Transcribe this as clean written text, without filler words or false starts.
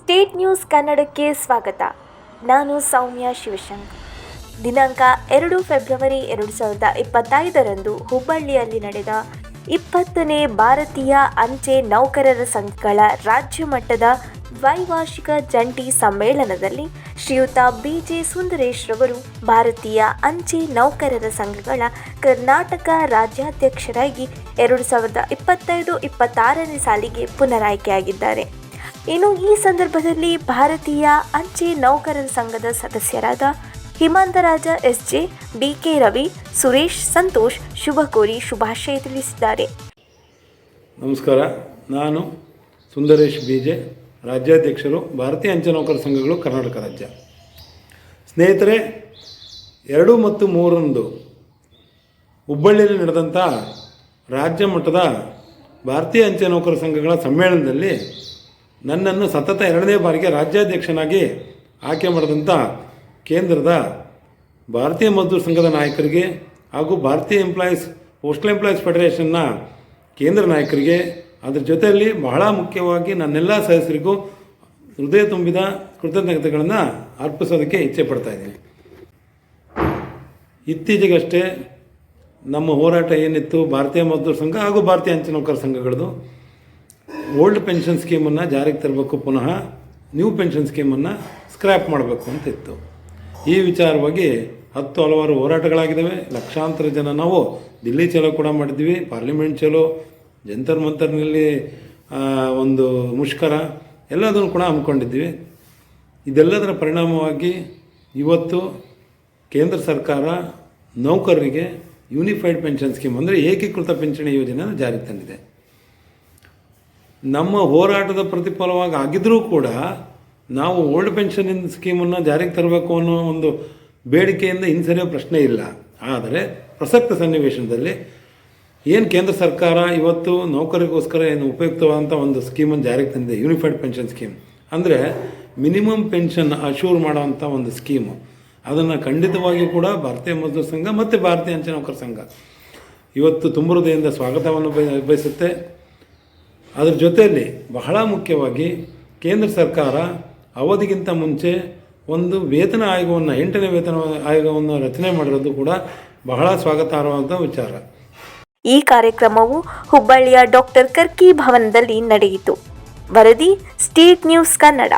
State news ಕನ್ನಡಕ್ಕೆ ಸ್ವಾಗತ. ನಾನು ಸೌಮ್ಯ ಶಿವಶಂಕರ್. ದಿನಾಂಕ 2 ಫೆಬ್ರವರಿ 2025ರಂದು ಹುಬ್ಬಳ್ಳಿಯಲ್ಲಿ ನಡೆದ 20ನೇ ಭಾರತೀಯ ಅಂಚೆ ನೌಕರರ ಸಂಘಗಳ ರಾಜ್ಯ ಮಟ್ಟದ ದ್ವೈವಾರ್ಷಿಕ ಜಂಟಿ ಸಮ್ಮೇಳನದಲ್ಲಿ ಶ್ರೀಯುತ ಬಿ.ಜೆ. ಸುಂದರೇಶ್ ರವರು ಭಾರತೀಯ ಅಂಚೆ ನೌಕರರ ಸಂಘಗಳ ಕರ್ನಾಟಕ ರಾಜ್ಯಾಧ್ಯಕ್ಷರಾಗಿ 2025-26ನೇ ಸಾಲಿಗೆ ಪುನರಾಯ್ಕೆಯಾಗಿದ್ದಾರೆ. ಇನ್ನು ಈ ಸಂದರ್ಭದಲ್ಲಿ ಭಾರತೀಯ ಅಂಚೆ ನೌಕರರ ಸಂಘದ ಸದಸ್ಯರಾದ ಹಿಮಾಂತರಾಜ ಎಸ್.ಜೆ., ಬಿ.ಕೆ. ರವಿ, ಸುರೇಶ್, ಸಂತೋಷ್ ಶುಭ ಕೋರಿ ಶುಭಾಶಯ ತಿಳಿಸಿದ್ದಾರೆ. ನಮಸ್ಕಾರ. ನಾನು ಸುಂದರೇಶ್ ಬಿ.ಜೆ., ರಾಜ್ಯಾಧ್ಯಕ್ಷರು, ಭಾರತೀಯ ಅಂಚೆ ನೌಕರರ ಸಂಘಗಳು, ಕರ್ನಾಟಕ ರಾಜ್ಯ. ಸ್ನೇಹಿತರೆ, 2 ಮತ್ತು 3ರಂದು ಹುಬ್ಬಳ್ಳಿಯಲ್ಲಿ ನಡೆದಂಥ ರಾಜ್ಯ ಮಟ್ಟದ ಭಾರತೀಯ ಅಂಚೆ ನೌಕರರ ಸಂಘಗಳ ಸಮ್ಮೇಳನದಲ್ಲಿ ನನ್ನನ್ನು ಸತತ 2ನೇ ಬಾರಿಗೆ ರಾಜ್ಯಾಧ್ಯಕ್ಷನಾಗಿ ಆಯ್ಕೆ ಮಾಡಿದಂಥ ಕೇಂದ್ರದ ಭಾರತೀಯ ಮಜ್ದೂರ್ ಸಂಘದ ನಾಯಕರಿಗೆ ಹಾಗೂ ಭಾರತೀಯ ಪೋಸ್ಟಲ್ ಎಂಪ್ಲಾಯೀಸ್ ಫೆಡರೇಷನ್ನ ಕೇಂದ್ರ ನಾಯಕರಿಗೆ, ಅದರ ಜೊತೆಯಲ್ಲಿ ಬಹಳ ಮುಖ್ಯವಾಗಿ ನನ್ನೆಲ್ಲ ಸದಸ್ಯರಿಗೂ ಹೃದಯ ತುಂಬಿದ ಕೃತಜ್ಞತೆಗಳನ್ನು ಅರ್ಪಿಸೋದಕ್ಕೆ ಇಚ್ಛೆ ಪಡ್ತಾ ಇದ್ದೀನಿ. ಇತ್ತೀಚೆಗಷ್ಟೇ ನಮ್ಮ ಹೋರಾಟ ಏನಿತ್ತು ಭಾರತೀಯ ಮಜ್ದೂರ್ ಸಂಘ ಹಾಗೂ ಭಾರತೀಯ ಅಂಚೆ ನೌಕರರ ಸಂಘಗಳದು, ಓಲ್ಡ್ ಪೆನ್ಷನ್ ಸ್ಕೀಮನ್ನು ಜಾರಿಗೆ ತರಬೇಕು, ಪುನಃ ನ್ಯೂ ಪೆನ್ಷನ್ ಸ್ಕೀಮನ್ನು ಸ್ಕ್ರ್ಯಾಪ್ ಮಾಡಬೇಕು ಅಂತ ಇತ್ತು. ಈ ವಿಚಾರವಾಗಿ ಹಲವಾರು ಹೋರಾಟಗಳಾಗಿದ್ದಾವೆ. ಲಕ್ಷಾಂತರ ಜನ ನಾವು ದಿಲ್ಲಿ ಚಲೋ ಕೂಡ ಮಾಡಿದ್ವಿ, ಪಾರ್ಲಿಮೆಂಟ್ ಚಲೋ, ಜಂತರ್ ಮಂತರ್ನಲ್ಲಿ ಒಂದು ಮುಷ್ಕರ ಎಲ್ಲದನ್ನು ಕೂಡ ಹಮ್ಮಿಕೊಂಡಿದ್ವಿ. ಇದೆಲ್ಲದರ ಪರಿಣಾಮವಾಗಿ ಇವತ್ತು ಕೇಂದ್ರ ಸರ್ಕಾರ ನೌಕರರಿಗೆ ಯೂನಿಫೈಡ್ ಪೆನ್ಷನ್ ಸ್ಕೀಮ್ ಅಂದರೆ ಏಕೀಕೃತ ಪಿಂಚಣಿ ಯೋಜನೆಯನ್ನು ಜಾರಿಗೆ ತಂದಿದೆ. ನಮ್ಮ ಹೋರಾಟದ ಪ್ರತಿಫಲವಾಗಿ ಆಗಿದ್ದರೂ ಕೂಡ ನಾವು ಓಲ್ಡ್ ಪೆನ್ಷನ್ ಸ್ಕೀಮನ್ನು ಜಾರಿಗೆ ತರಬೇಕು ಅನ್ನೋ ಒಂದು ಬೇಡಿಕೆಯಿಂದ ಹಿಂಸರಿಯೋ ಪ್ರಶ್ನೆ ಇಲ್ಲ. ಆದರೆ ಪ್ರಸಕ್ತ ಸನ್ನಿವೇಶದಲ್ಲಿ ಏನು ಕೇಂದ್ರ ಸರ್ಕಾರ ಇವತ್ತು ನೌಕರಿಗೋಸ್ಕರ ಏನು ಉಪಯುಕ್ತವಾದಂಥ ಒಂದು ಸ್ಕೀಮನ್ನು ಜಾರಿಗೆ ತಂದಿದೆ, ಯೂನಿಫೈಡ್ ಪೆನ್ಷನ್ ಸ್ಕೀಮ್ ಅಂದರೆ ಮಿನಿಮಮ್ ಪೆನ್ಷನ್ ಅಶ್ಯೂರ್ ಮಾಡೋವಂಥ ಒಂದು ಸ್ಕೀಮು. ಅದನ್ನು ಖಂಡಿತವಾಗಿಯೂ ಕೂಡ ಭಾರತೀಯ ಮಜ್ದೂರ್ ಸಂಘ ಮತ್ತು ಭಾರತೀಯ ಅಂಚೆ ನೌಕರರ ಸಂಘ ಇವತ್ತು ತುಂಬ ಹೃದಯದಿಂದ ಸ್ವಾಗತವನ್ನು ಬಯಸುತ್ತೆ. ಅದರ ಜೊತೆಯಲ್ಲಿ ಬಹಳ ಮುಖ್ಯವಾಗಿ ಕೇಂದ್ರ ಸರ್ಕಾರ ಅವಧಿಗಿಂತ ಮುಂಚೆ ಒಂದು ವೇತನ ಆಯೋಗವನ್ನು 8ನೇ ವೇತನ ಆಯೋಗವನ್ನು ರಚನೆ ಮಾಡಿರೋದು ಕೂಡ ಬಹಳ ಸ್ವಾಗತಾರ್ಹವಾದ ವಿಚಾರ. ಈ ಕಾರ್ಯಕ್ರಮವು ಹುಬ್ಬಳ್ಳಿಯ ಡಾಕ್ಟರ್ ಕರ್ಕಿ ಭವನದಲ್ಲಿ ನಡೆಯಿತು. ವರದಿ ಸ್ಟೇಟ್ ನ್ಯೂಸ್ ಕನ್ನಡ.